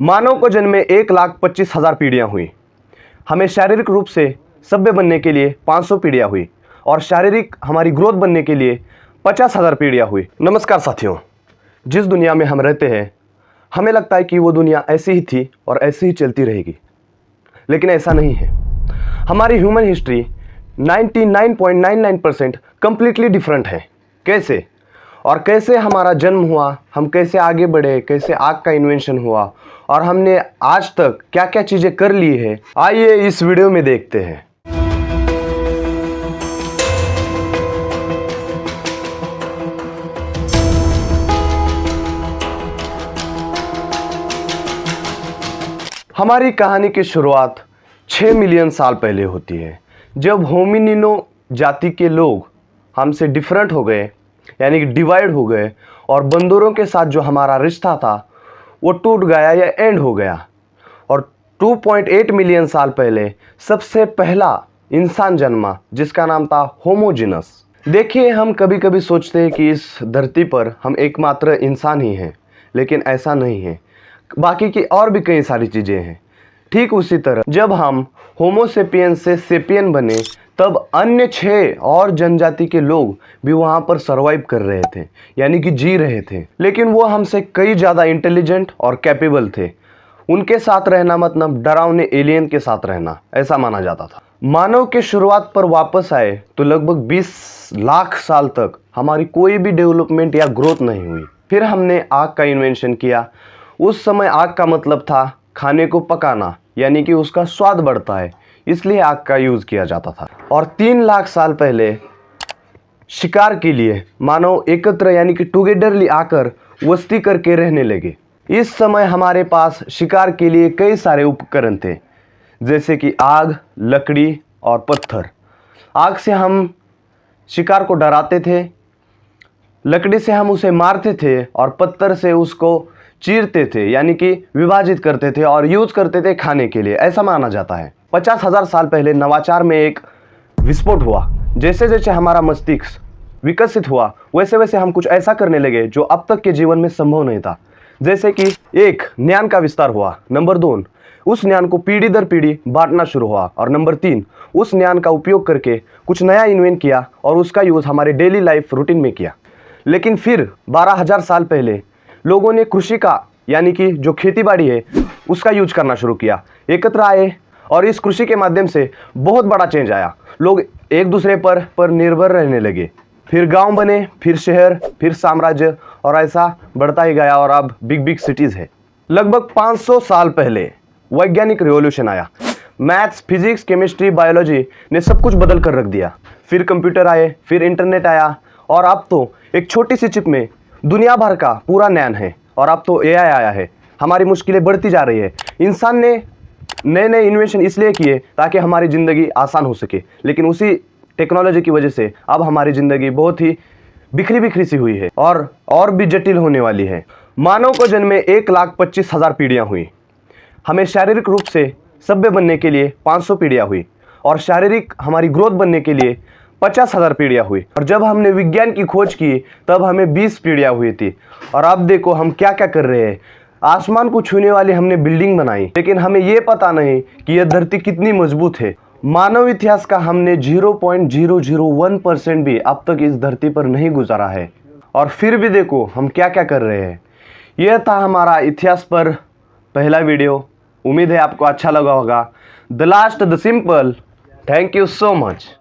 मानव को जन्मे 1,25,000 पीढ़ियाँ हुई। हमें शारीरिक रूप से सभ्य बनने के लिए 500 पीढ़ियाँ हुई और शारीरिक हमारी ग्रोथ बनने के लिए 50,000 पीढ़ियाँ हुई। नमस्कार साथियों, जिस दुनिया में हम रहते हैं हमें लगता है कि वो दुनिया ऐसी ही थी और ऐसी ही चलती रहेगी, लेकिन ऐसा नहीं है। हमारी ह्यूमन हिस्ट्री 99.99% कंप्लीटली डिफरेंट है। कैसे और कैसे हमारा जन्म हुआ, हम कैसे आगे बढ़े, कैसे आग का इन्वेंशन हुआ और हमने आज तक क्या क्या चीज़ें कर ली है, आइए इस वीडियो में देखते हैं। हमारी कहानी की शुरुआत 6 मिलियन साल पहले होती है, जब होमिनिनो जाति के लोग हमसे डिफरेंट हो गए, यानी कि डिवाइड हो गए और बंदरों के साथ जो हमारा रिश्ता था वो टूट गया या एंड हो गया। और 2.8 मिलियन साल पहले सबसे पहला इंसान जन्मा जिसका नाम था होमोजिनस। देखिए, हम कभी कभी सोचते हैं कि इस धरती पर हम एकमात्र इंसान ही हैं, लेकिन ऐसा नहीं है। बाकी की और भी कई सारी चीज़ें हैं। ठीक उसी तरह जब हम होमोसेपियन से सेपियन बने तब अन्य 6 और जनजाति के लोग भी वहाँ पर सरवाइव कर रहे थे, यानी कि जी रहे थे, लेकिन वो हमसे कई ज़्यादा इंटेलिजेंट और कैपेबल थे। उनके साथ रहना मतलब डरावने एलियन के साथ रहना, ऐसा माना जाता था। मानव के शुरुआत पर वापस आए तो लगभग 20 लाख साल तक हमारी कोई भी डेवलपमेंट या ग्रोथ नहीं हुई। फिर हमने आग का इन्वेंशन किया। उस समय आग का मतलब था खाने को पकाना, यानी कि उसका स्वाद बढ़ता है, इसलिए आग का यूज़ किया जाता था। और 3 लाख साल पहले शिकार के लिए मानव एकत्र यानी कि टुगेदरली आकर वस्ती करके रहने लगे। इस समय हमारे पास शिकार के लिए कई सारे उपकरण थे, जैसे कि आग, लकड़ी और पत्थर। आग से हम शिकार को डराते थे, लकड़ी से हम उसे मारते थे और पत्थर से उसको चीरते थे, यानी कि विभाजित करते थे और यूज करते थे खाने के लिए, ऐसा माना जाता है। 50,000 साल पहले नवाचार में एक विस्फोट हुआ। जैसे जैसे हमारा मस्तिष्क विकसित हुआ वैसे वैसे हम कुछ ऐसा करने लगे जो अब तक के जीवन में संभव नहीं था। जैसे कि 1, ज्ञान का विस्तार हुआ। नंबर 2, उस ज्ञान को पीढ़ी दर पीढ़ी बांटना शुरू हुआ। और नंबर 3, उस ज्ञान का उपयोग करके कुछ नया इन्वेंट किया और उसका यूज़ हमारे डेली लाइफ रूटीन में किया। लेकिन फिर 12,000 साल पहले लोगों ने कृषि का, यानी कि जो खेती बाड़ी है, उसका यूज करना शुरू किया। एकत्र आए और इस कृषि के माध्यम से बहुत बड़ा चेंज आया। लोग एक दूसरे पर निर्भर रहने लगे। फिर गांव बने, फिर शहर, फिर साम्राज्य, और ऐसा बढ़ता ही गया और अब बिग बिग सिटीज़ है। लगभग 500 साल पहले वैज्ञानिक रिवॉल्यूशन आया। मैथ्स, फिजिक्स, केमिस्ट्री, बायोलॉजी ने सब कुछ बदल कर रख दिया। फिर कंप्यूटर आए, फिर इंटरनेट आया और अब तो एक छोटी सी चिप में दुनिया भर का पूरा ज्ञान है। और अब तो एआई आया है। हमारी मुश्किलें बढ़ती जा रही है। इंसान ने नए नए इन्वेंशन इसलिए किए ताकि हमारी ज़िंदगी आसान हो सके, लेकिन उसी टेक्नोलॉजी की वजह से अब हमारी ज़िंदगी बहुत ही बिखरी बिखरी सी हुई है और भी जटिल होने वाली है। मानव को जन्मे 1,25,000 पीढ़ियाँ हुई। हमें शारीरिक रूप से सभ्य बनने के लिए 500 पीढ़ियाँ हुई और शारीरिक हमारी ग्रोथ बनने के लिए 50,000 पीढ़ियाँ हुई। और जब हमने विज्ञान की खोज की तब हमें 20 पीढ़ियाँ हुई थी। और अब देखो हम क्या क्या कर रहे हैं। आसमान को छूने वाली हमने बिल्डिंग बनाई, लेकिन हमें ये पता नहीं कि यह धरती कितनी मजबूत है। मानव इतिहास का हमने 0.001% भी अब तक इस धरती पर नहीं गुजारा है, और फिर भी देखो हम क्या क्या कर रहे हैं। यह था हमारा इतिहास पर पहला वीडियो। उम्मीद है आपको अच्छा लगा होगा। The last the simple. Thank you so much.